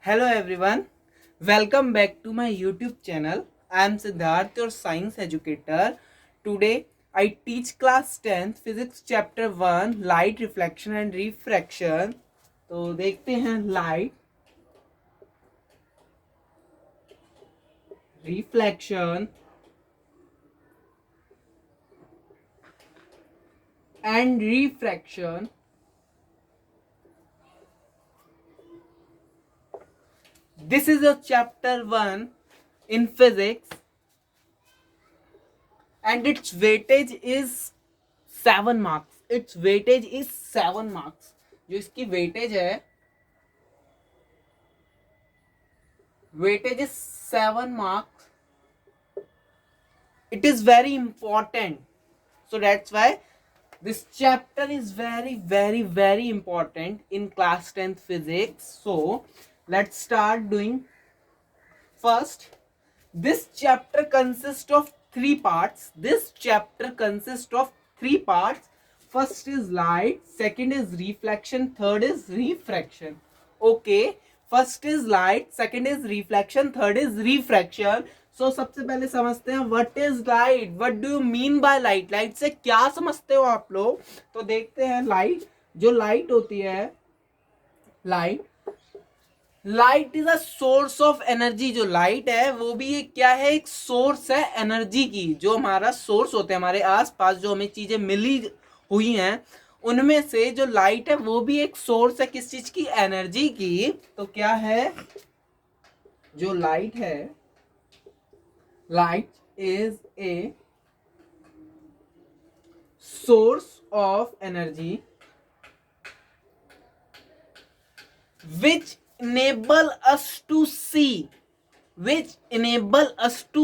Hello everyone, welcome back to my YouTube channel. I am Siddharth, your science educator. Today I teach class 10th physics chapter 1 light reflection and refraction. तो देखते हैं light, reflection and refraction. This is a chapter 1 in physics and its weightage is 7 marks. Its weightage is 7 marks. जो इसकी weightage है, weightage is 7 marks. It is very important. So that's why this chapter is very important in class 10th physics. So let's start doing. First, this chapter consists of 3 parts. First is light, second is reflection, third is refraction. Okay, first is light, second is reflection, third is refraction. So सबसे पहले समझते हैं what is light, what do you mean by light. Light से क्या समझते हो आप लोग. तो देखते हैं लाइट. जो लाइट होती है, light is a source of energy. जो लाइट है वो भी एक क्या है, एक सोर्स है एनर्जी की. जो हमारा सोर्स होते हैं हमारे आसपास, जो हमें चीजें मिली हुई हैं, उनमें से जो लाइट है वो भी एक सोर्स है किस चीज की, एनर्जी की. तो क्या है, जो लाइट है, light is a source of energy which enable us to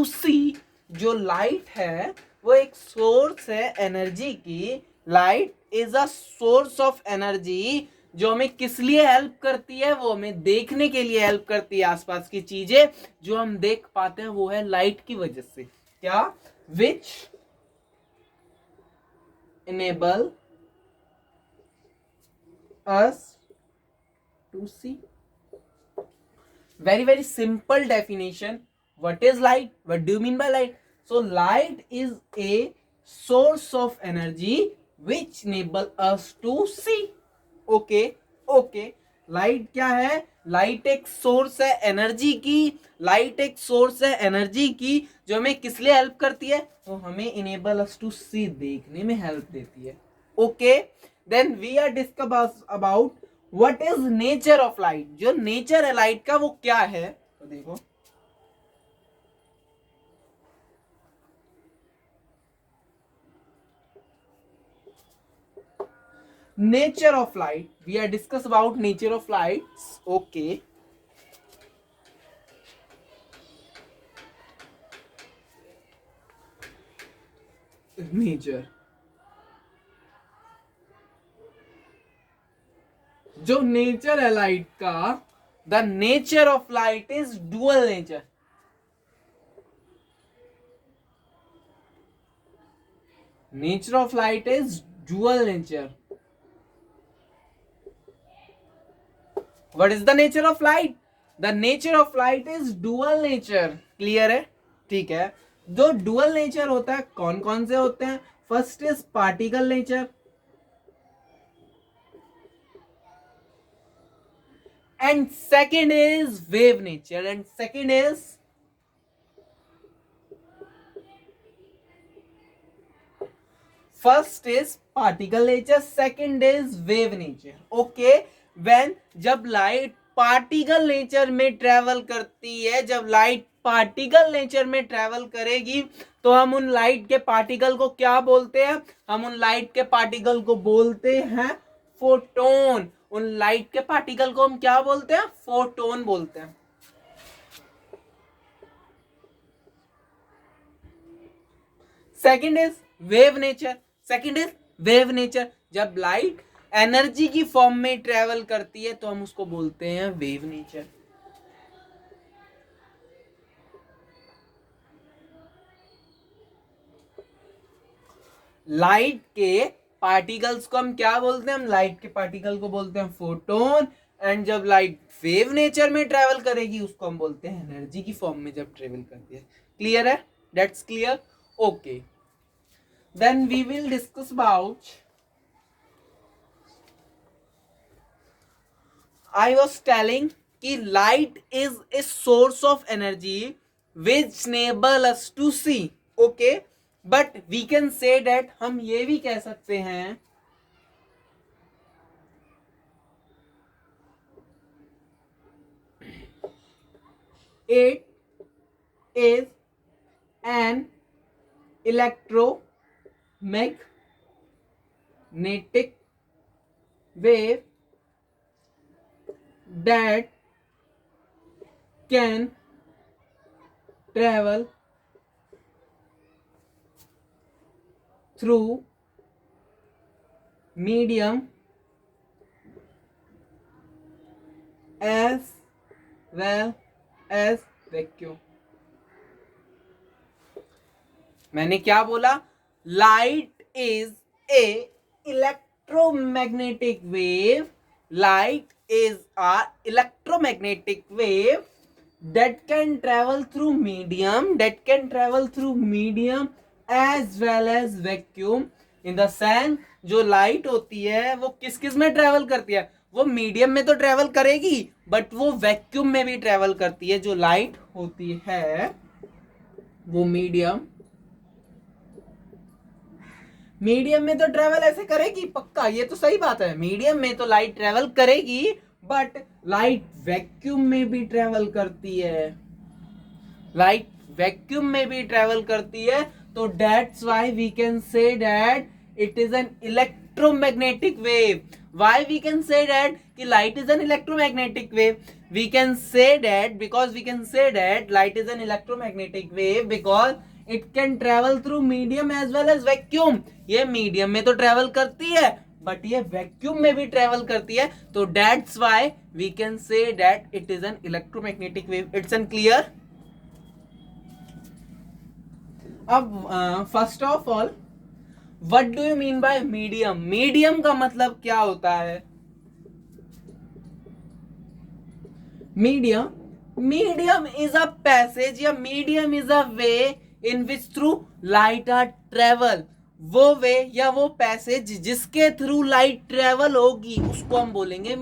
see. जो लाइट है वो एक सोर्स है एनर्जी की. Light is a source of energy जो हमें किस लिए हेल्प करती है, वो हमें देखने के लिए हेल्प करती है. आसपास की चीजें जो हम देख पाते हैं वो है लाइट की वजह से. क्या, विच enable us to see. Very simple definition. What is light? What do you mean by light? So light is a source of energy which enable us to see. Okay. Light क्या है, light एक source है energy की. Light एक source है energy की जो हमें किस लिए हेल्प करती है, वो हमें इनेबल अस टू सी, देखने में हेल्प देती है. Okay, then we are discuss about what is nature of light. जो नेचर है लाइट का वो क्या है, तो देखो nature of light. We are discuss about nature of lights. Okay, nature. जो नेचर है लाइट का, the nature of light is dual nature. Nature of light is dual nature. What is the nature of light? The nature of light is dual nature. Clear है, ठीक है. जो dual nature होता है कौन कौन से होते हैं. First is particle nature and second is wave nature. And second is first is particle nature, second is wave nature. Okay, when जब लाइट पार्टिकल नेचर में ट्रेवल करती है, जब लाइट पार्टिकल नेचर में ट्रेवल करेगी तो हम उन लाइट के पार्टिकल को क्या बोलते हैं, हम उन लाइट के पार्टिकल को बोलते हैं फोटोन. उन लाइट के पार्टिकल को हम क्या बोलते हैं, फोटोन बोलते हैं. Second is wave nature. जब लाइट एनर्जी की फॉर्म में ट्रेवल करती है तो हम उसको बोलते हैं वेव नेचर. लाइट के पार्टिकल्स को हम क्या बोलते हैं, हम लाइट के पार्टिकल को बोलते हैं फोटोन. एंड जब लाइट वेव नेचर में ट्रेवल करेगी उसको हम बोलते हैं एनर्जी की फॉर्म में जब ट्रेवल करती है. क्लियर है? That's clear. Okay, then we will discuss about, I was telling कि light is a source of energy which enable us to see. Okay, but we can say that हम ये भी कह सकते हैं it is an electromagnetic wave that can travel through medium as well as vacuum. मैंने क्या बोला? Light is a electromagnetic wave. Light is a electromagnetic wave that can travel through medium as well as vacuum. in the sense जो light होती है वो किस किस में ट्रेवल करती है? वो मीडियम में तो ट्रेवल करेगी बट वो वैक्यूम में भी ट्रेवल करती है. जो लाइट होती है वो मीडियम में तो ट्रेवल ऐसे करेगी, पक्का, ये तो सही बात है. मीडियम में तो लाइट ट्रेवल करेगी बट लाइट वैक्यूम में भी ट्रेवल करती है. लाइट वैक्यूम में भी ट्रेवल करती है. तो that's why we can say that it is an electromagnetic wave. Why we can say that कि light is an electromagnetic wave? We can say that because we can say that light is an electromagnetic wave because it can travel through medium as well as vacuum. ये medium में तो travel करती है but ये vacuum में भी travel करती है. तो that's why we can say that it is an electromagnetic wave. It's an clear. अब first of all what do you mean by medium? Medium का मतलब क्या होता है? मीडियम इज अ पैसेज या medium is a way in which through light are travel. वो way या वो पैसेज जिसके थ्रू लाइट ट्रेवल होगी उसको हम बोलेंगे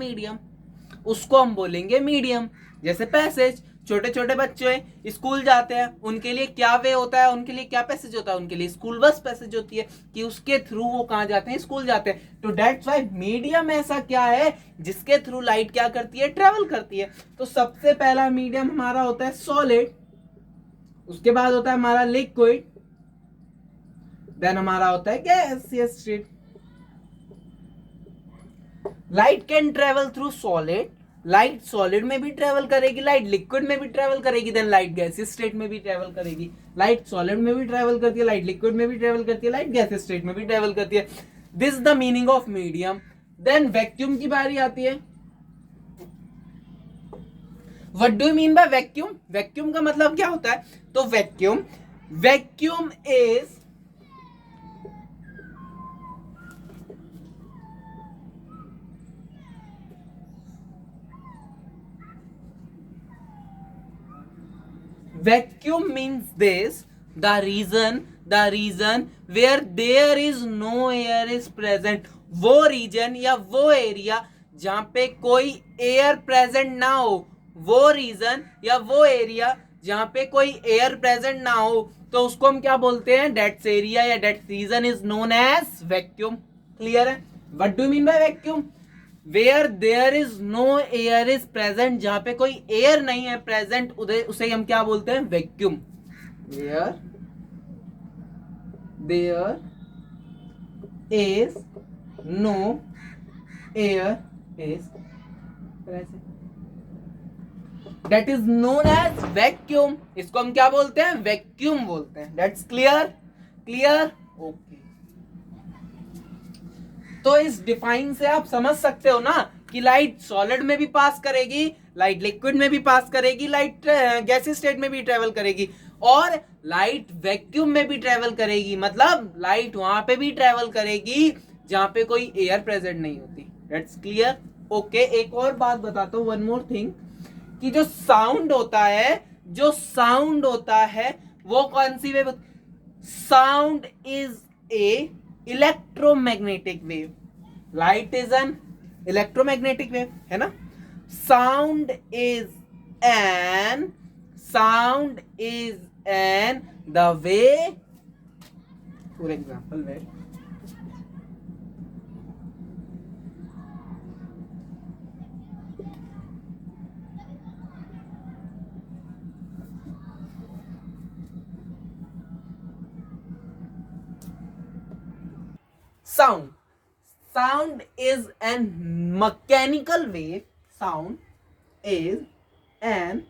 मीडियम. जैसे पैसेज, छोटे छोटे बच्चे स्कूल जाते हैं, उनके लिए क्या वे होता है? उनके लिए क्या पैसेज होता है? उनके लिए स्कूल बस पैसेज होती है कि उसके थ्रू वो कहां जाते हैं? स्कूल जाते हैं. तो दैट्स व्हाई मीडियम ऐसा क्या है जिसके थ्रू लाइट क्या करती है? ट्रेवल करती है. तो सबसे पहला मीडियम हमारा होता है सॉलिड, उसके बाद होता है हमारा लिक्विड, देन हमारा होता है gaseous state. Light can travel through solid. Light solid में भी ट्रेवल करेगी, लाइट लिक्विड में भी ट्रेवल करेगी, देन लाइट गैसियस स्टेट में भी ट्रेवल करेगी. लाइट सॉलिड में भी ट्रेवल करती है, लाइट लिक्विड में भी ट्रेवल करती है, लाइट गैसियस स्टेट में भी ट्रेवल करती है. This is the meaning of medium. Then vacuum की बारी आती है. What do you mean by vacuum? Vacuum का मतलब क्या होता है? तो vacuum is vacuum means this, the region where there is no air is present. वो रीजन या वो एरिया जहां पे कोई एयर प्रेजेंट ना हो. वो रीजन या वो एरिया जहां पे कोई एयर प्रेजेंट ना हो तो उसको हम क्या बोलते हैं? दैट्स एरिया या that region is known as vacuum. Clear है? What do you mean by vacuum? Where there is no air is present. जहां पे कोई एयर नहीं है प्रेजेंट उसे हम क्या बोलते हैं? Vacuum. Where there is no air is present, that is known as vacuum. इसको हम क्या बोलते हैं? वैक्यूम बोलते हैं. That's clear. ओके, तो इस डिफाइन से आप समझ सकते हो ना कि लाइट सॉलिड में भी पास करेगी, लाइट लिक्विड में भी पास करेगी, लाइट गैसियस स्टेट में भी ट्रेवल करेगी और लाइट वैक्यूम में भी ट्रेवल करेगी. मतलब लाइट वहां पे भी ट्रेवल करेगी जहां पे कोई एयर प्रेजेंट नहीं होती. That's clear. ओके एक और बात बताता हूँ, वन मोर थिंग, कि जो साउंड होता है वो कौन सी wave? Sound is a electromagnetic wave, light is an electromagnetic wave, है ना? Sound is an sound is an the way, for example way, sound sound is an mechanical wave, sound is an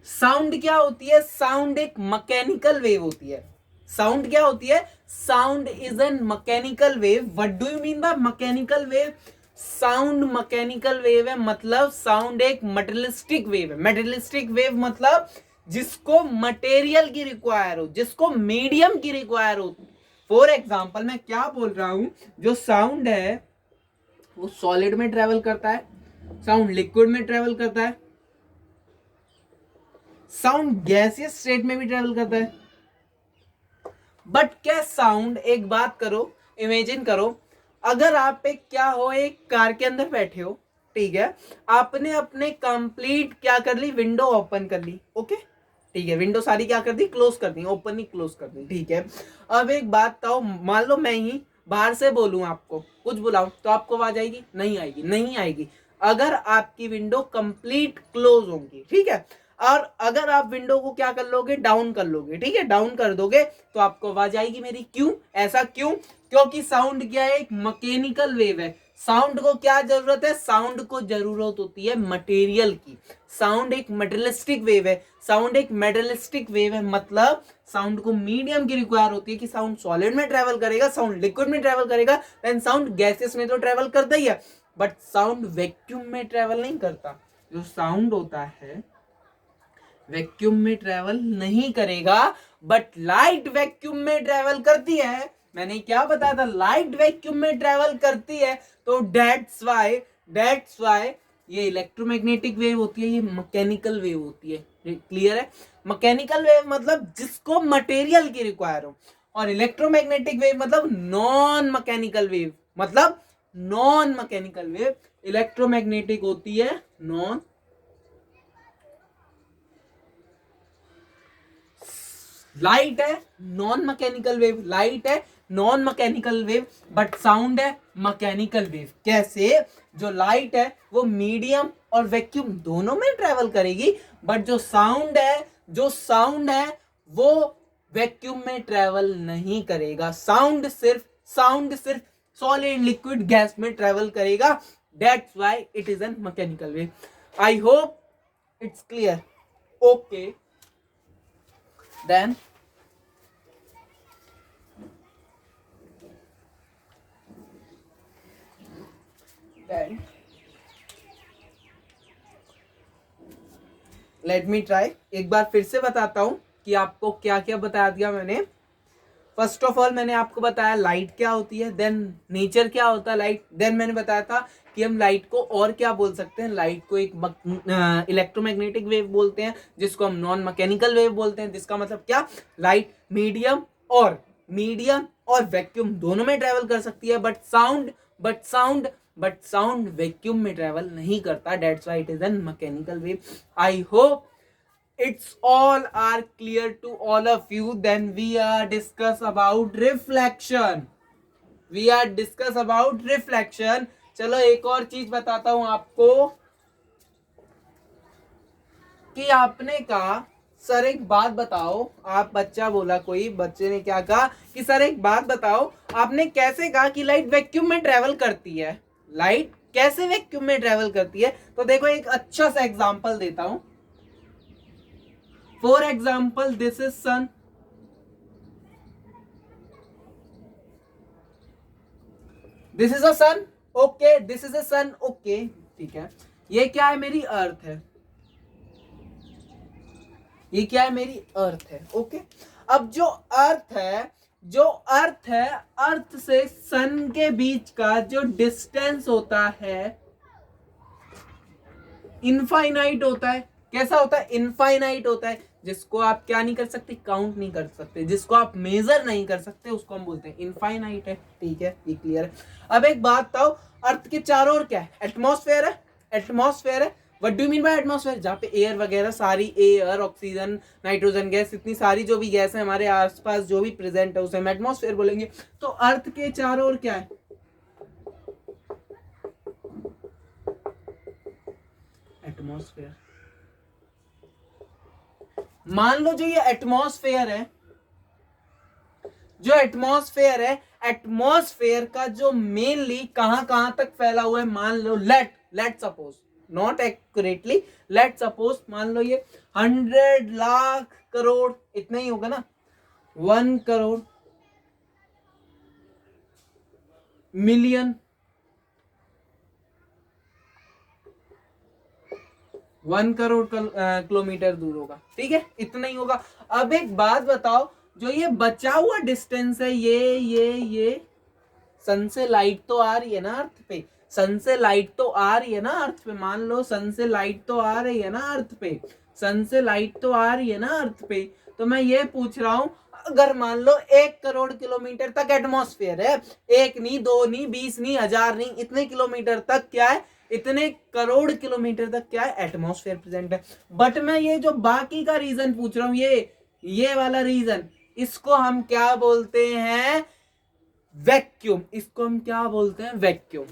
sound क्या होती है? Sound एक mechanical wave होती है। Sound क्या होती है? Sound is N mechanical wave. What do you mean by mechanical wave? Sound mechanical wave है, मतलब साउंड एक मटेरियलिस्टिक वेव है। मटेरियलिस्टिक वेव मतलब जिसको मटेरियल की रिक्वायर हो, जिसको मीडियम की रिक्वायर हो। फॉर एग्जाम्पल मैं क्या बोल रहा हूं, जो साउंड है वो सॉलिड में ट्रेवल करता है, साउंड लिक्विड में ट्रेवल करता है, साउंड गैसियस स्टेट में भी ट्रेवल करता है। बट क्या साउंड, एक बात करो, इमेजिन करो, अगर आप एक क्या हो, एक कार के अंदर बैठे हो, ठीक है, आपने अपने कंप्लीट क्या कर ली, विंडो ओपन कर ली, ओके, ठीक है, विंडो सारी क्या कर दी, क्लोज कर दी, ओपन नहीं क्लोज कर दी, ठीक है। अब एक बात बताओ, मान लो मैं ही बाहर से बोलूं आपको कुछ बुलाऊं, तो आपको आवाज आएगी? नहीं आएगी, नहीं आएगी। अगर आपकी विंडो कंप्लीट क्लोज होगी, ठीक है, और अगर आप विंडो को क्या कर लोगे, डाउन कर लोगे, ठीक है, डाउन कर दोगे, तो आपको आवाज आएगी मेरी। क्यों? ऐसा क्यों? क्योंकि साउंड क्या है, एक मैकेनिकल वेव है। साउंड को क्या जरूरत है? साउंड को जरूरत होती है मटेरियल की। साउंड एक मेटेरियलिस्टिक वेव है। साउंड एक मेटेरियलिस्टिक वेव है, मतलब साउंड को मीडियम की रिक्वायर होती है कि साउंड सॉलिड में ट्रेवल करेगा, साउंड लिक्विड में ट्रेवल करेगा, देन साउंड गैसेस में तो ट्रेवल करता ही है, बट साउंड वैक्यूम में ट्रेवल नहीं करता। जो साउंड होता है वैक्यूम में ट्रेवल नहीं करेगा, बट लाइट वैक्यूम में ट्रेवल करती है। मैंने क्या बताया था, लाइट वैक्यूम में ट्रेवल करती है। तो दैट्स वाई ये इलेक्ट्रोमैग्नेटिक वेव होती है, ये मैकेनिकल वेव होती है। क्लियर है? मैकेनिकल वेव मतलब जिसको मटेरियल की रिक्वायर हो, और इलेक्ट्रोमैग्नेटिक वेव मतलब नॉन मैकेनिकल वेव, मतलब नॉन मैकेनिकल वेव। इलेक्ट्रोमैग्नेटिक होती है नॉन, लाइट है नॉन मैकेनिकल वेव, लाइट है non mechanical wave, but sound है मैकेनिकल वेव। कैसे? जो लाइट है वो मीडियम और वैक्यूम दोनों में ट्रेवल करेगी, बट जो साउंड है वो वैक्यूम में ट्रेवल नहीं करेगा। साउंड सिर्फ सॉलिड, लिक्विड, गैस में ट्रेवल करेगा। That's why it is N mechanical wave. I hope it's clear. Okay, then let me try. एक बार फिर से बताता हूं कि आपको क्या क्या बता दिया मैंने। फर्स्ट ऑफ ऑल मैंने आपको बताया लाइट क्या होती है, देन नेचर क्या होता है लाइट, देन मैंने बताया था कि हम लाइट को और क्या बोल सकते हैं। लाइट को एक इलेक्ट्रोमैग्नेटिक वेव बोलते हैं, जिसको हम नॉन मैकेनिकल वेव बोलते हैं। जिसका मतलब क्या, लाइट मीडियम और वैक्यूम दोनों में ट्रेवल कर सकती है, बट साउंड वैक्यूम में ट्रेवल नहीं करता। That's why it is N mechanical wave. I hope it's all are clear to all of you. Then we are discuss about reflection. चलो एक और चीज बताता हूं आपको कि आपने कहा सर एक बात बताओ, आप बच्चा बोला, कोई बच्चे ने क्या कहा कि सर एक बात बताओ, आपने कैसे कहा कि लाइट वैक्यूम में ट्रेवल करती है, लाइट कैसे वैक्यूम में ट्रेवल करती है? तो देखो एक अच्छा सा एग्जांपल देता हूं। For example, this is sun. This is a sun. Okay, this is a sun. Okay, ठीक है। ये क्या है? मेरी अर्थ है। ये क्या है? मेरी अर्थ है। ओके, अब जो अर्थ है, अर्थ से सन के बीच का जो डिस्टेंस होता है इनफाइनाइट होता है। कैसा होता है? इनफाइनाइट होता है, जिसको आप क्या नहीं कर सकते, काउंट नहीं कर सकते, जिसको आप मेजर नहीं कर सकते, उसको हम बोलते हैं इनफाइनाइट है। ठीक है, ये क्लियर है। अब एक बात बताओ, अर्थ के चारों ओर क्या है? एटमॉस्फेयर है। एटमॉस्फेयर है। What do mean by atmosphere? जहाँ पे एयर वगैरह सारी, एयर, ऑक्सीजन, नाइट्रोजन गैस, इतनी सारी जो भी गैस है हमारे आसपास जो भी प्रेजेंट है उसे हम एटमॉस्फेयर बोलेंगे। तो अर्थ के चारों ओर क्या है? एटमॉस्फेयर। मान लो जो ये एटमॉस्फेयर है, जो एटमॉस्फेयर है, एटमॉस्फेयर का जो मेनली कहां तक फैला हुआ है, मान लो let suppose, not accurately, let suppose मान लो ये 100 लाख करोड़, इतना ही होगा ना, 1 करोड़ मिलियन, 1 करोड़ किलोमीटर दूर होगा। ठीक है, इतना ही होगा। अब एक बात बताओ, जो ये बचा हुआ डिस्टेंस है, ये सन से लाइट तो आ रही है ना अर्थ पे, सन से लाइट तो आ रही है ना अर्थ पे, मान लो सन से लाइट तो आ रही है ना अर्थ पे, सन से लाइट तो आ रही है ना अर्थ पे। तो मैं ये पूछ रहा हूं, अगर मान लो 1 करोड़ किलोमीटर तक एटमॉस्फेयर है, 1 नहीं, 2 नहीं, 20 नहीं, 1000 नहीं, इतने किलोमीटर तक क्या है, इतने करोड़ किलोमीटर तक क्या है, एटमॉस्फेयर प्रेजेंट है। बट मैं ये जो बाकी का रीजन पूछ रहा हूं, ये वाला रीजन, इसको हम क्या बोलते हैं? वैक्यूम। इसको हम क्या बोलते हैं? Vacuum.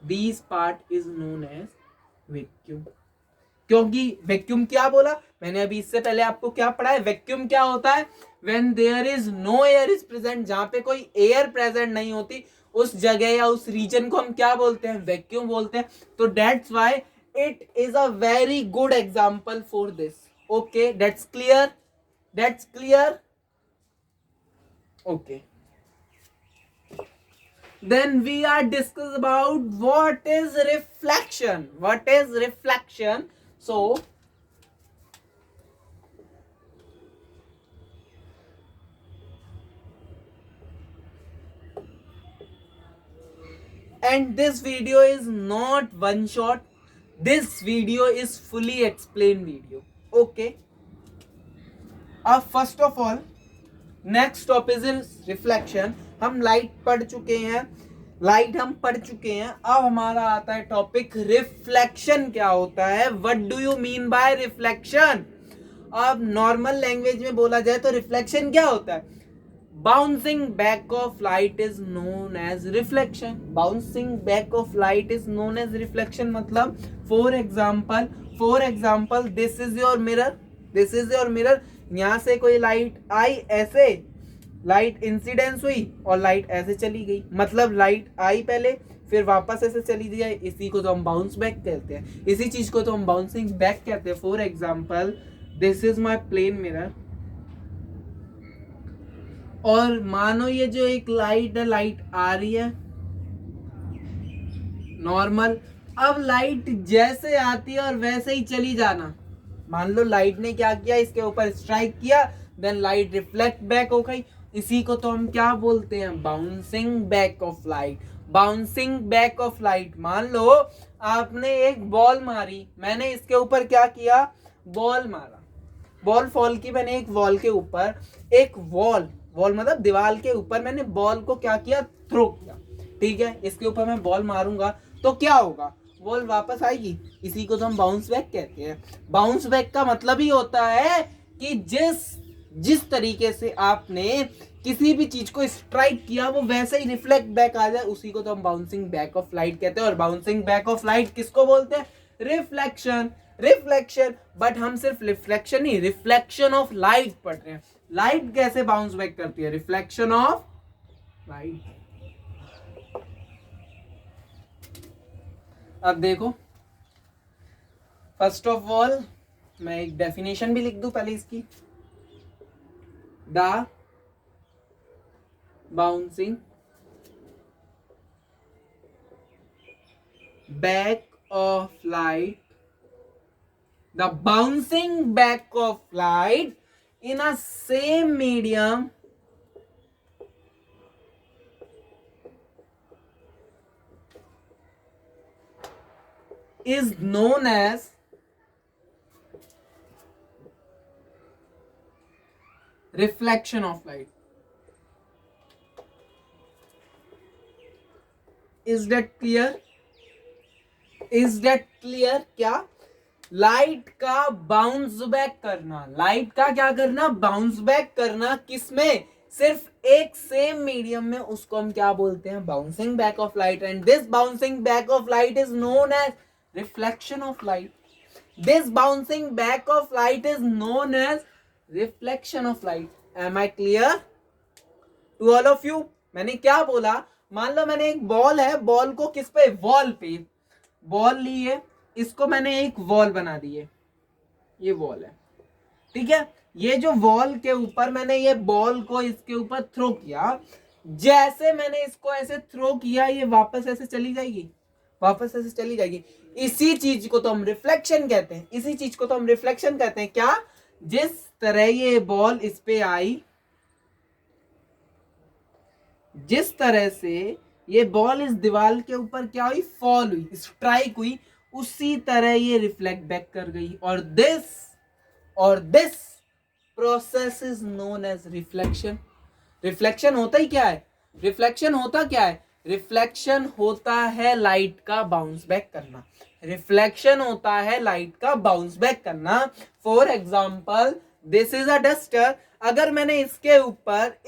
This part is known as vacuum. क्योंकि वैक्यूम क्या बोला मैंने अभी, इससे पहले आपको क्या पढ़ा है? वैक्यूम क्या होता है? When there is no air is present, जहां पे कोई एयर प्रेजेंट नहीं होती, उस जगह या उस रीजन को हम क्या बोलते हैं? वैक्यूम बोलते हैं। तो that's why it is a very good example for this. Okay, that's clear, that's clear. Okay, then we are discuss about what is reflection. What is reflection? So and this video is not one shot, this video is fully explained video. Okay, first of all, next topic is reflection. हम light पढ़ चुके हैं, light हम पढ़ चुके हैं। अब हमारा आता है टॉपिक रिफ्लेक्शन क्या होता है? What do you mean by reflection? अब नॉर्मल लैंग्वेज में बोला जाए तो रिफ्लेक्शन क्या होता है? Bouncing back of light is known as reflection. Bouncing back of light is known as reflection. मतलब for example this is your mirror, this is your mirror. यहां से कोई लाइट आई, ऐसे लाइट इंसिडेंस हुई और लाइट ऐसे चली गई, मतलब लाइट आई पहले फिर वापस ऐसे चली जाए, इसी को तो हम बाउंस बैक कहते हैं, इसी चीज को तो हम बाउंसिंग बैक कहते हैं। For example this is my plane mirror, और मानो ये जो एक लाइट है, लाइट आ रही है नॉर्मल। अब लाइट जैसे आती है और वैसे ही चली जाना। मान लो लाइट ने क्या किया, इसके ऊपर स्ट्राइक किया, देन लाइट रिफ्लेक्ट बैक हो गई, इसी को तो हम क्या बोलते हैं? Bouncing back of light. Bouncing back of light. मान लो आपने एक बॉल मारी, मैंने इसके ऊपर क्या किया? बॉल मारा, बॉल फॉल की मैंने एक वॉल के ऊपर, एक वॉल मतलब दीवार के ऊपर मैंने बॉल को क्या किया? थ्रो किया। ठीक है, इसके ऊपर मैं बॉल मारूंगा तो क्या होगा? बॉल वापस आएगी, इसी को तो हम बाउंस बैक कहते हैं। बाउंस बैक का मतलब ही होता है कि जिस तरीके से आपने किसी भी चीज को स्ट्राइक किया वो वैसे ही रिफ्लेक्ट बैक आ जाए, उसी को तो हम बाउंसिंग बैक ऑफ लाइट कहते हैं। और बाउंसिंग बैक ऑफ लाइट किसको बोलते हैं? रिफ्लेक्शन। रिफ्लेक्शन। बट हम सिर्फ reflection he, reflection of light पढ़ रहे हैं। लाइट कैसे बाउंस बैक करती है? Reflection of light. अब देखो, फर्स्ट ऑफ ऑल मैं एक डेफिनेशन भी लिख दूं पहले इसकी। The bouncing back of light, the bouncing back of light in a same medium is known as reflection of light. Is that clear? Is that clear? क्या लाइट का bounce back करना, लाइट का क्या करना, बाउंस बैक करना, किसमें, सिर्फ एक सेम मीडियम में, उसको हम क्या बोलते हैं, bouncing back of light. And this bouncing back of light is known as reflection of light. This bouncing back of light is known as reflection of light. Am I clear to all of you? मैंने क्या बोला, मान लो मैंने एक ball है, ball को किस पे, वॉल पे, बॉल ली है, इसको मैंने एक वॉल बना दी है, ये वॉल है, ठीक है. ये जो वॉल के ऊपर मैंने ये बॉल को इसके ऊपर थ्रो किया, जैसे मैंने इसको ऐसे थ्रो किया, ये वापस ऐसे चली जाएगी, वापस ऐसे चली जाएगी. इसी चीज को तो हम रिफ्लेक्शन कहते हैं, इसी चीज को तो हम रिफ्लेक्शन कहते हैं. क्या, जिस तरह ये बॉल इस पे आई, जिस तरह से ये बॉल इस दीवार के ऊपर क्या हुई, फॉल हुई, स्ट्राइक हुई, उसी तरह ये रिफ्लेक्ट बैक कर गई. और this process is known as reflection. Reflection होता ही क्या है, रिफ्लेक्शन होता क्या है, रिफ्लेक्शन होता है लाइट का बाउंस बैक करना. रिफ्लेक्शन होता है लाइट का बाउंस बैक करना. For example, this is a duster. अगर मैंने इसके ऊपर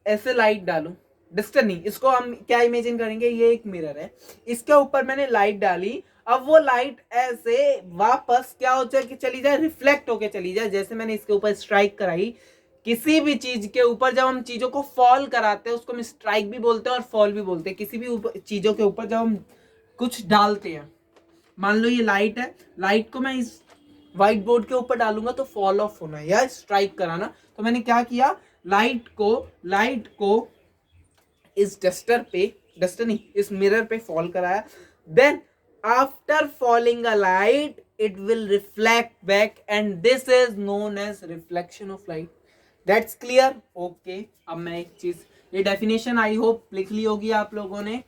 ऐसे लाइट डालूं, डस्टर नहीं, इसको हम क्या इमेजिन करेंगे, ये एक मिरर है, इसके ऊपर मैंने लाइट डाली, अब वो लाइट ऐसे वापस क्या हो जाए कि चली जाए, रिफ्लेक्ट होके चली जाए. जैसे मैंने इसके ऊपर स्ट्राइक कराई, किसी भी चीज के ऊपर जब हम चीजों को फॉल कराते हैं, उसको हम स्ट्राइक भी बोलते हैं और फॉल भी बोलते हैं. किसी भी चीजों के ऊपर जब हम कुछ डालते हैं, मान लो ये लाइट है, लाइट को मैं इस व्हाइट बोर्ड के ऊपर डालूंगा तो फॉल ऑफ होना या स्ट्राइक कराना. तो मैंने क्या किया, लाइट को इस डस्टर नहीं, इस मिरर पे फॉल कराया. Then after falling a light it will reflect back and this is known as reflection of light. That's clear? Okay. अब मैं एक चीज, ये डेफिनेशन आई होप लिख ली होगी आप लोगों ने,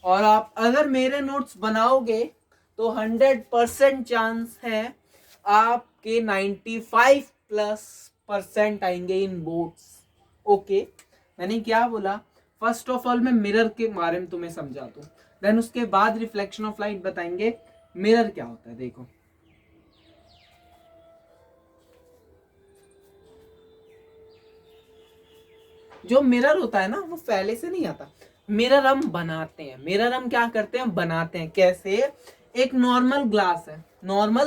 और आप अगर मेरे नोट्स बनाओगे तो 100% चांस है आपके 95+% आएंगे इन बोर्ड्स. ओके. मैंने क्या बोला, फर्स्ट ऑफ ऑल मैं मिरर के बारे में तुम्हें समझा दूं, देन उसके बाद रिफ्लेक्शन ऑफ लाइट बताएंगे. मिरर क्या होता है, देखो, जो मिरर होता है ना, वो पहले से नहीं आता. मिरर हम बनाते हैं, मिरर हम क्या करते हैं, बनाते हैं. कैसे, एक नॉर्मल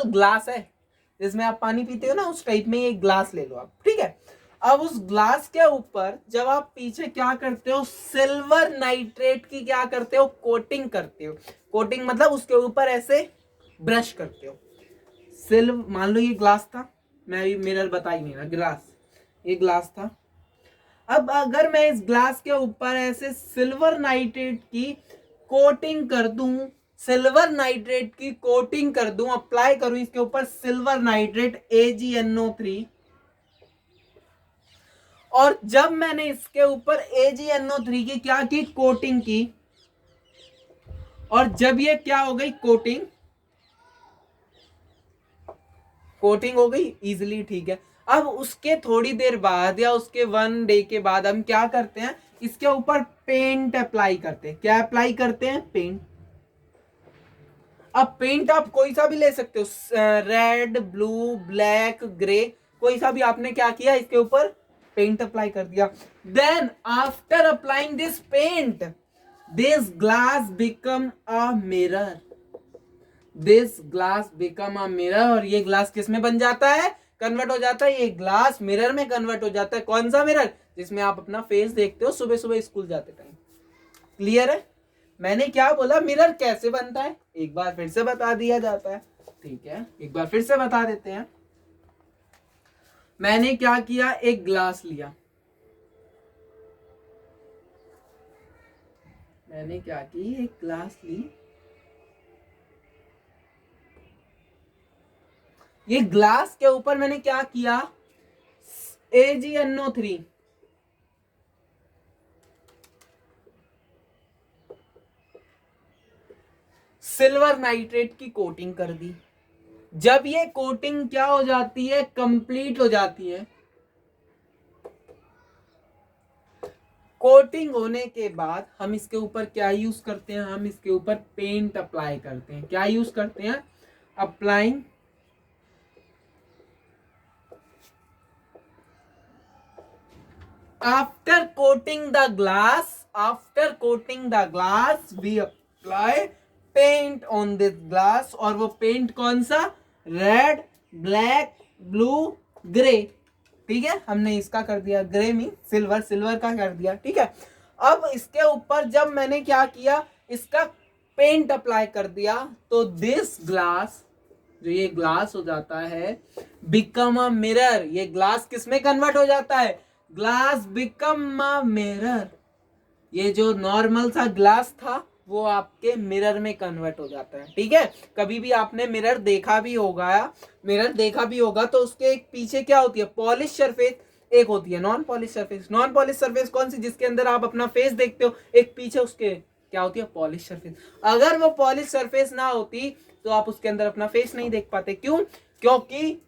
ग्लास है जिसमें आप पानी पीते हो ना, उस टाइप में एक ग्लास ले लो आप, ठीक है. अब उस ग्लास के ऊपर जब आप पीछे क्या करते हो, सिल्वर नाइट्रेट की क्या करते हो, कोटिंग करते हो. कोटिंग मतलब उसके ऊपर ऐसे ब्रश करते हो. सिल्वर, मान लो ये ग्लास था, मैं अभी मिरर बता ही नहीं रहा, ग्लास, ये ग्लास था. अब अगर मैं इस ग्लास के ऊपर ऐसे सिल्वर नाइट्रेट की कोटिंग कर दूं, अप्लाई करूं इसके ऊपर सिल्वर नाइट्रेट AgNO3, और जब मैंने इसके ऊपर AgNO3 की क्या की, कोटिंग की, और जब ये क्या हो गई, कोटिंग हो गई इजिली, ठीक है. अब उसके थोड़ी देर बाद या उसके 1 डे के बाद हम क्या करते हैं, इसके ऊपर पेंट अप्लाई करते हैं. क्या अप्लाई करते हैं, पेंट. अब पेंट आप कोई सा भी ले सकते हो, रेड, ब्लू, ब्लैक, ग्रे, कोई सा भी. आपने क्या किया, इसके ऊपर पेंट अप्लाई कर दिया. Then after applying this paint, this glass become a mirror. और ये ग्लास किस में बन जाता है, कन्वर्ट हो जाता है, ये ग्लास मिरर में कन्वर्ट हो जाता है. कौन सा मिरर, जिसमें आप अपना फेस देखते हो सुबह सुबह स्कूल जाते टाइम. क्लियर है? मैंने क्या बोला, मिरर कैसे बनता है, एक बार फिर से बता दिया जाता है, ठीक है, एक बार फिर से बता देते हैं. मैंने क्या किया, एक ग्लास लिया, मैंने क्या की, एक ग्लास ली, ये ग्लास के ऊपर मैंने क्या किया, AgNO3 सिल्वर नाइट्रेट की कोटिंग कर दी। जब ये कोटिंग क्या हो जाती है, कंप्लीट हो जाती है, कोटिंग होने के बाद हम इसके ऊपर क्या यूज करते हैं, हम इसके ऊपर पेंट अप्लाई करते हैं। क्या यूज करते हैं, applying after coating the glass, after coating the glass we apply paint on this glass. और वो पेंट कौन सा, रेड, ब्लैक, ब्लू, ग्रे। ठीक है, हमने इसका कर दिया ग्रे मीन सिल्वर, सिल्वर का कर दिया। ठीक है, अब इसके ऊपर जब मैंने क्या किया, इसका पेंट अप्लाई कर दिया, तो दिस ग्लास, जो ये ग्लास हो जाता है, बिकम अ मिरर। ये ग्लास किस में कन्वर्ट हो जाता है, ग्लास बिकम अ मिरर। ये जो नॉर्मल सा ग्लास था वो आपके मिरर में कन्वर्ट हो जाता है। ठीक है, कभी भी आपने मिरर देखा भी होगा, तो उसके एक पीछे क्या होती है, पॉलिश सरफेस, एक होती है non polish surface. Non polish surface कौन सी, जिसके अंदर आप अपना फेस देखते हो, एक पीछे उसके क्या होती है, पॉलिश सरफेस। अगर वो पॉलिश सरफेस ना होती तो आप उसके अंदर अपना फेस नहीं देख पाते। क्यों, क्योंकि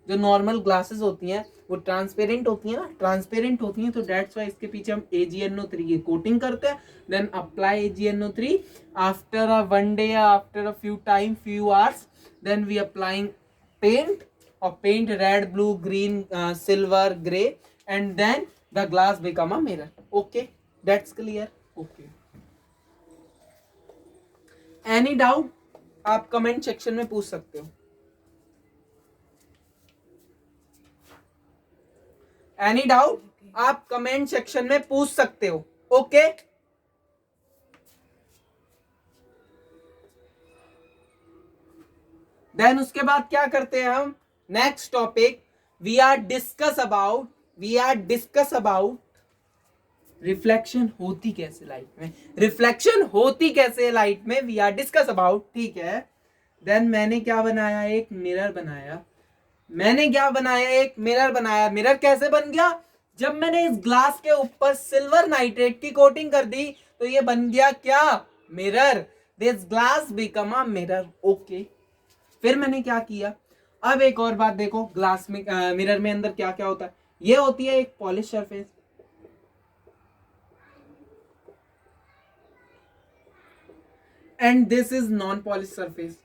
जो नॉर्मल ग्लासेस होती हैं वो ट्रांसपेरेंट होती है ना, ट्रांसपेरेंट होती हैं, तो डेट्स वाई इसके पीछे हम AgNO3 की कोटिंग करते हैं। Then apply AgNO3 after a 1 day, after a few hours, then we applying paint, और paint red, blue, green, silver, grey, and then the glass become a mirror. Okay, that's clear. Okay, any doubt आप comment section में पूछ सकते हो। Any doubt आप comment section में पूछ सकते हो। ओके, देन उसके बाद क्या करते हैं हम, next topic we are discuss about reflection होती कैसे लाइट में, रिफ्लेक्शन होती कैसे लाइट में, वी आर डिस्कस अबाउट। ठीक है, देन मैंने क्या बनाया, एक मिरर बनाया। एक मिरर बनाया। मिरर कैसे बन गया, जब मैंने इस ग्लास के ऊपर सिल्वर नाइट्रेट की कोटिंग कर दी तो ये बन गया क्या, mirror. This glass become a mirror. Okay, फिर मैंने क्या किया, अब एक और बात देखो, ग्लास में मिरर में अंदर क्या क्या होता है, ये होती है एक polish surface, and this is non polish surface.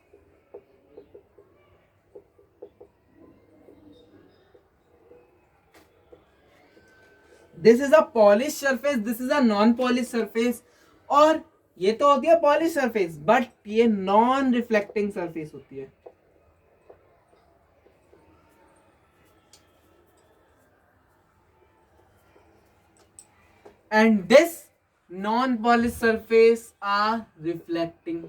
This is a polish surface, this is a non polish surface. और ये तो होती है पॉलिश सरफेस, बट ये नॉन रिफ्लेक्टिंग सरफेस होती है। And this non polish surface are reflecting.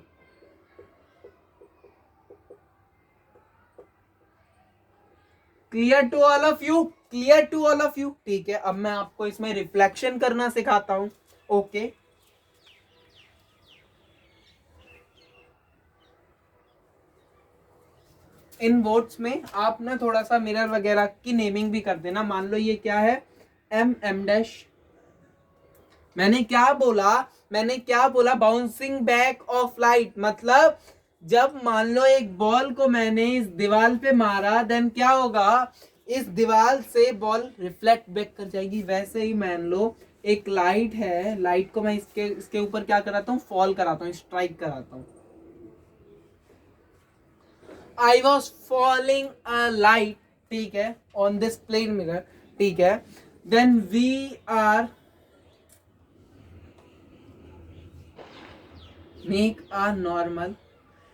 Clear to all of you, clear to all of you. ठीक है, अब मैं आपको इसमें रिफ्लेक्शन करना सिखाता हूं। ओके, इन वर्ड्स में आप ना थोड़ा सा मिरर वगैरह की नेमिंग भी कर देना। मान लो ये क्या है, M डैश। मैंने क्या बोला, बाउंसिंग बैक ऑफ लाइट, मतलब जब मान लो एक बॉल को मैंने इस दीवार पे मारा, देन क्या होगा, इस दीवार से बॉल रिफ्लेक्ट बैक कर जाएगी। वैसे ही मान लो एक लाइट है, लाइट को मैं इसके ऊपर क्या कराता हूँ, फॉल कराता हूँ, स्ट्राइक कराता हूँ। I was falling a light, ठीक है, ऑन दिस प्लेन मिरर। ठीक है, then we are make a normal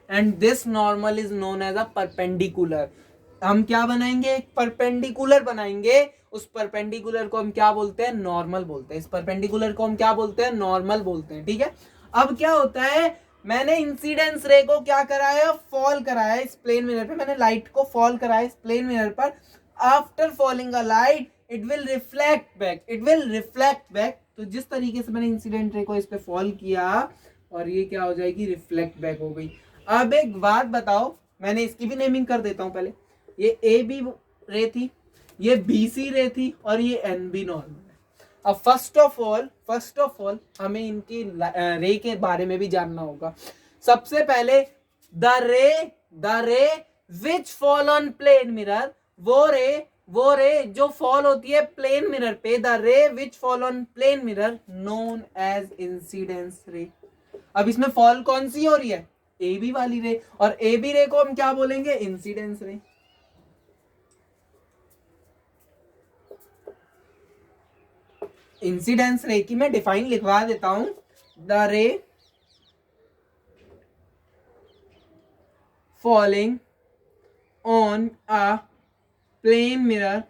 and this normal is known as a perpendicular। हम क्या बनाएंगे, एक परपेंडिकुलर बनाएंगे। उस परपेंडिकुलर को हम क्या बोलते हैं, नॉर्मल बोलते हैं। इस परपेंडिकुलर को हम क्या बोलते हैं, नॉर्मल बोलते हैं। ठीक है, अब क्या होता है, मैंने इंसिडेंस रे को क्या कराया, फॉल कराया इस प्लेन मिरर पे। मैंने लाइट को फॉल कराया इस प्लेन मिरर पर। After falling a light it will reflect back. तो जिस तरीके से मैंने इंसिडेंट रे को इस पे फॉल किया और ये क्या हो जाएगी, रिफ्लेक्ट बैक हो गई। अब एक बात बताओ, मैंने इसकी भी नेमिंग कर देता हूं पहले। ये ए बी रे थी, ये बी सी रे थी और ये एन बी नॉर्मल है। अब फर्स्ट ऑफ ऑल हमें इनकी रे के बारे में भी जानना होगा। सबसे पहले the ray which fall on plane mirror, वो रे जो फॉल होती है प्लेन मिरर पे, the ray which fall on plane mirror known as incidence ray. अब इसमें फॉल कौन सी हो रही है, ए बी वाली रे, और ए बी रे को हम क्या बोलेंगे, इंसिडेंस रे। इंसिडेंस रे की मैं डिफाइन लिखवा देता हूं, the ray falling on a plane mirror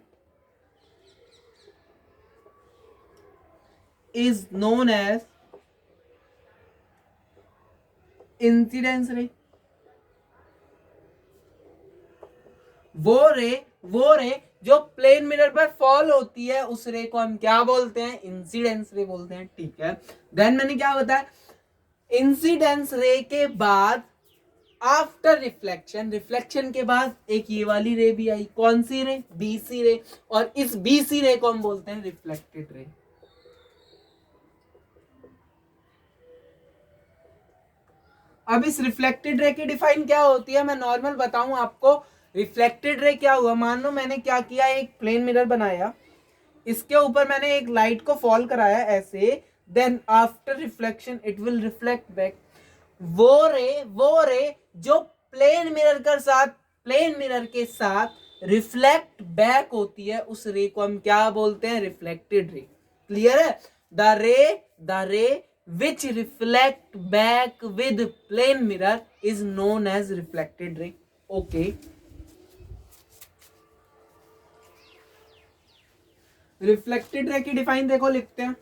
is known as incidence ray. वो रे जो प्लेन मिरर पर फॉल होती है उस रे को हम क्या बोलते हैं, इंसिडेंस रे बोलते हैं। ठीक है, देन मैंने क्या बताया, इंसिडेंस रे के बाद आफ्टर रिफ्लेक्शन के बाद एक ये वाली रे भी आई, कौन सी रे, बीसी रे, और इस बीसी रे को हम बोलते हैं रिफ्लेक्टेड रे। अब इस रिफ्लेक्टेड रे की डिफाइन क्या होती है, मैं नॉर्मल बताऊं आपको। रिफ्लेक्टेड रे क्या हुआ, मान लो मैंने क्या किया, एक प्लेन मिरर बनाया, इसके ऊपर मैंने एक लाइट को फॉल कराया ऐसे, then after reflection it will reflect back. वो रे जो प्लेन मिरर के साथ रिफ्लेक्ट बैक होती है उस रे को हम क्या बोलते हैं, रिफ्लेक्टेड रे। क्लियर है, द रे which reflect back with plane mirror is known as reflected ray. Okay, reflected ray की डिफाइन देखो, लिखते हैं।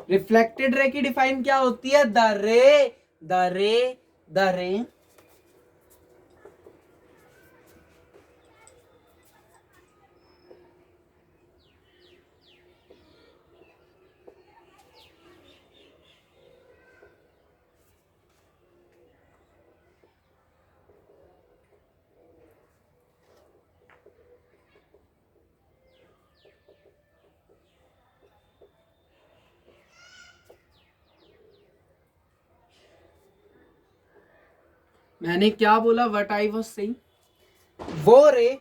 रिफ्लेक्टेड रे की डिफाइन क्या होती है, द रे मैंने क्या बोला, व्हाट आई वाज सेइंग, वो रे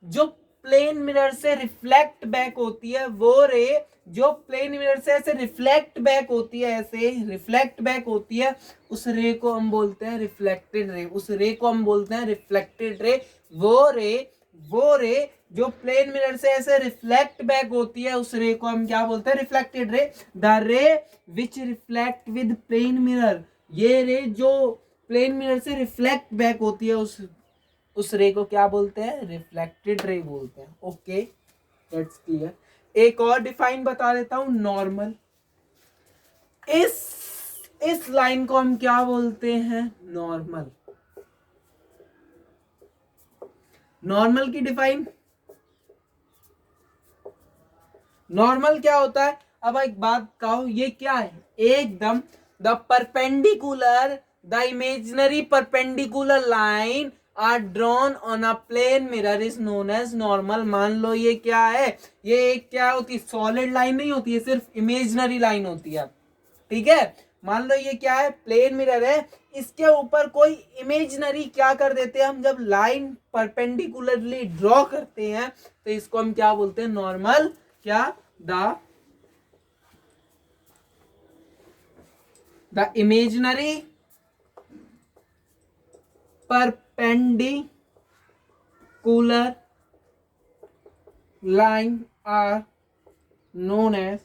जो प्लेन मिरर से रिफ्लेक्ट बैक होती है, वो रे जो प्लेन मिरर से ऐसे रिफ्लेक्ट बैक होती है, ऐसे रिफ्लेक्ट बैक होती है, उस रे को हम बोलते हैं रिफ्लेक्टेड रे, उस रे को हम बोलते हैं रिफ्लेक्टेड रे। वो रे जो प्लेन मिरर से ऐसे रिफ्लेक्ट बैक होती है उस रे को हम क्या बोलते हैं, reflected ray. The ray which reflect with plane mirror, ये रे जो प्लेन मिरर से रिफ्लेक्ट बैक होती है उस रे को क्या बोलते हैं, रिफ्लेक्टेड रे बोलते हैं। Okay, that's clear. एक और डिफाइन बता देता हूं, नॉर्मल। इस लाइन को हम क्या बोलते हैं, नॉर्मल। नॉर्मल की डिफाइन, नॉर्मल क्या होता है, अब एक बात कहो, ये क्या है, एकदम the imaginary perpendicular line are drawn on a plane mirror is known as normal. मान लो ये क्या है, ये क्या होती है, सॉलिड लाइन नहीं होती है, सिर्फ इमेजिनरी लाइन होती है। ठीक है, मान लो ये क्या है, प्लेन मिरर है, इसके ऊपर कोई इमेजिनरी क्या कर देते हैं हम, जब लाइन परपेंडिकुलरली ड्रॉ करते हैं तो इसको हम क्या बोलते हैं, नॉर्मल। क्या, the imaginary perpendicular line are known as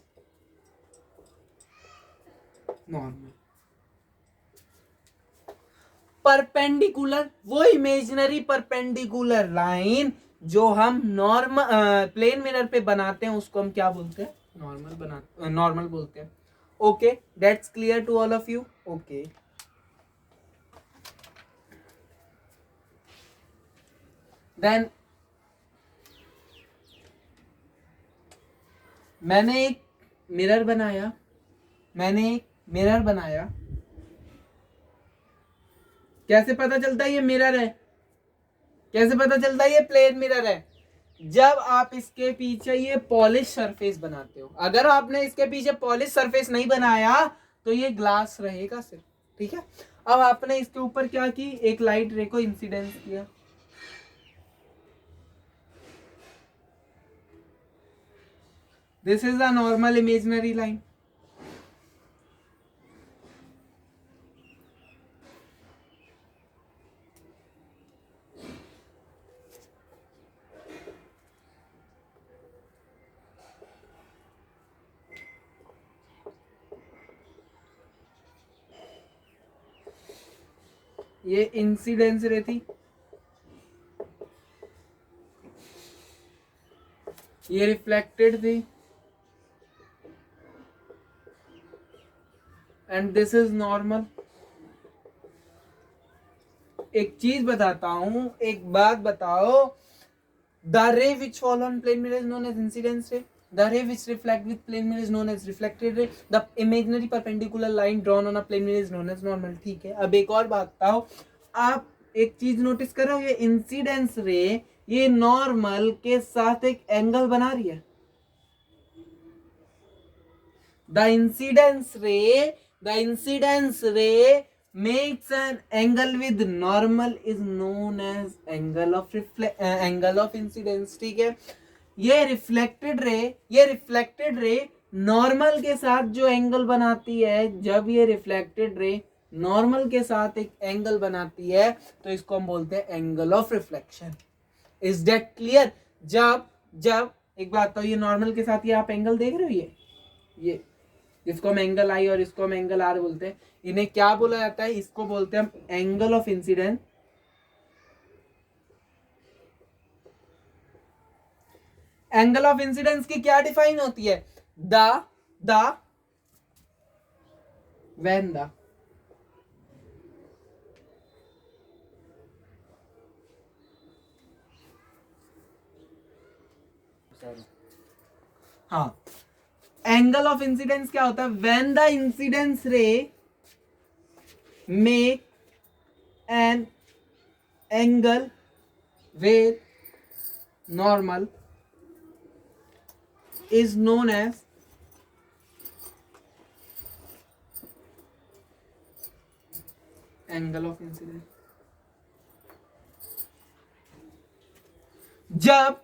normal। Perpendicular, वो इमेजिनरी परपेंडिकुलर लाइन जो हम प्लेन मिरर पे बनाते हैं उसको हम क्या बोलते हैं, नॉर्मल बोलते हैं। Okay, that's clear to all of you. Okay, then मैंने एक मिरर बनाया, मैंने एक मिरर बनाया, कैसे पता चलता है ये मिरर है? कैसे पता चलता है ये प्लेन मिरर है? जब आप इसके पीछे ये पॉलिश सरफेस बनाते हो। अगर आपने इसके पीछे पॉलिश सरफेस नहीं बनाया तो ये ग्लास रहेगा सिर्फ, ठीक है। अब आपने इसके ऊपर क्या की, एक लाइट रे को इंसिडेंस किया, this is a normal imaginary line. ये इंसिडेंस रे थी, ये रिफ्लेक्टेड थी, एंड दिस इज नॉर्मल। एक चीज बताता हूं, एक बात बताओ, the ray which fall on plane mirror is known as incidence ray, the ray which reflect with plane mirror is known as reflected ray, the imaginary perpendicular line drawn on a plane mirror is known as normal। ठीक है, अब एक और बात बताओ, आप एक चीज नोटिस कर रहे हो, ये इंसिडेंस रे ये नॉर्मल के साथ एक एंगल बना रही है। द इंसिडेंस रे makes an angle with normal is known as angle of incidence। ठीक है, ये रिफ्लेक्टेड रे नॉर्मल के साथ जो एंगल बनाती है, जब ये रिफ्लेक्टेड रे नॉर्मल के साथ एक एंगल बनाती है तो इसको हम बोलते हैं angle of reflection. Is that clear? जब एक बात तो, ये नॉर्मल के साथ ये आप एंगल देख रहे हो, ये इसको हम एंगल आई और इसको हम एंगल आर बोलते हैं। इन्हें क्या बोला जाता है? इसको बोलते हैं हम angle of incidence. Angle of incidence की क्या डिफाइन होती है? when हाँ, एंगल ऑफ इंसिडेंस क्या होता है? व्हेन द इंसिडेंस रे make an angle with normal is known as angle of incidence। जब